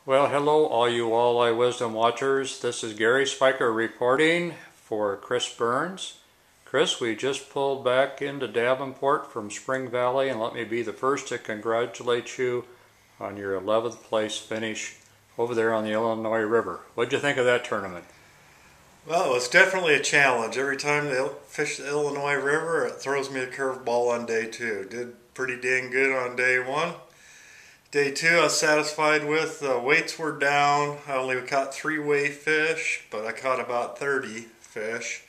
Well, hello all you Walleye Wisdom watchers. This is Gary Spiker reporting for Chris Burns. Chris, we just pulled back into Davenport from Spring Valley, and let me be the first to congratulate you on your 11th place finish over there on the Illinois River. What'd you think of that tournament? Well, it was definitely a challenge. Every time they fish the Illinois River, it throws me a curveball on day two. Did pretty dang good on day one. Day two, I was satisfied with. The weights were down. I only caught 3-weigh fish, but I caught about 30 fish.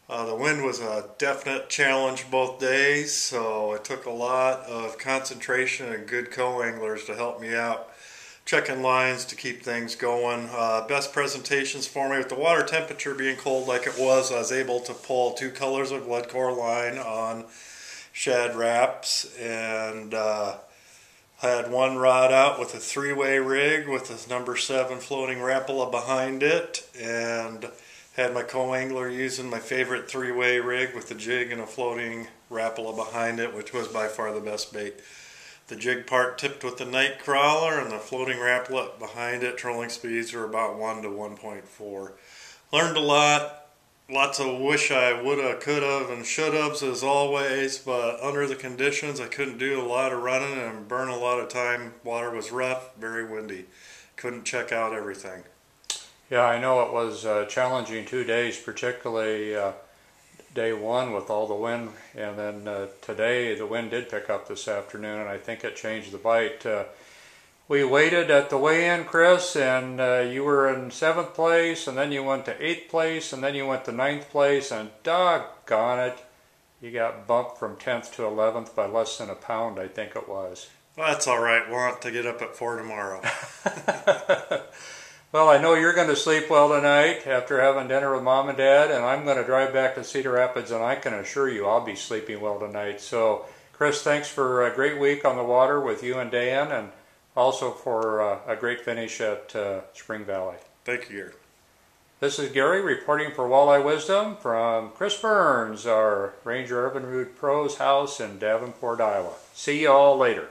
The wind was a definite challenge both days, so it took a lot of concentration and good co-anglers to help me out, checking lines to keep things going. Best presentations for me with the water temperature being cold like it was. I was able to pull 2 colors of lead core line on shad wraps, and I had one rod out with a 3-weigh rig with a number 7 floating Rapala behind it, and had my co-angler using my favorite 3-weigh rig with a jig and a floating Rapala behind it, which was by far the best bait. The jig part tipped with the night crawler, and the floating Rapala behind it, trolling speeds were about 1 to 1.4. Learned a lot. Lots of wish I woulda, coulda, and shoulda as always, but under the conditions I couldn't do a lot of running and burn a lot of time. Water was rough, very windy. Couldn't check out everything. Yeah, I know it was challenging 2 days, particularly day one with all the wind, and then today the wind did pick up this afternoon, and I think it changed the bite. We waited at the weigh-in, Chris, and you were in 7th place, and then you went to 8th place, and then you went to 9th place, and doggone it, you got bumped from 10th to 11th by less than a pound, I think it was. Well, that's all right. We'll have to get up at 4 tomorrow. Well, I know you're going to sleep well tonight after having dinner with Mom and Dad, and I'm going to drive back to Cedar Rapids, and I can assure you I'll be sleeping well tonight. So, Chris, thanks for a great week on the water with you and Dan, and also for a great finish at Spring Valley. Thank you, Gary. This is Gary reporting for Walleye Wisdom from Chris Burns, our Ranger Evinrude Pro's house in Davenport, Iowa. See you all later.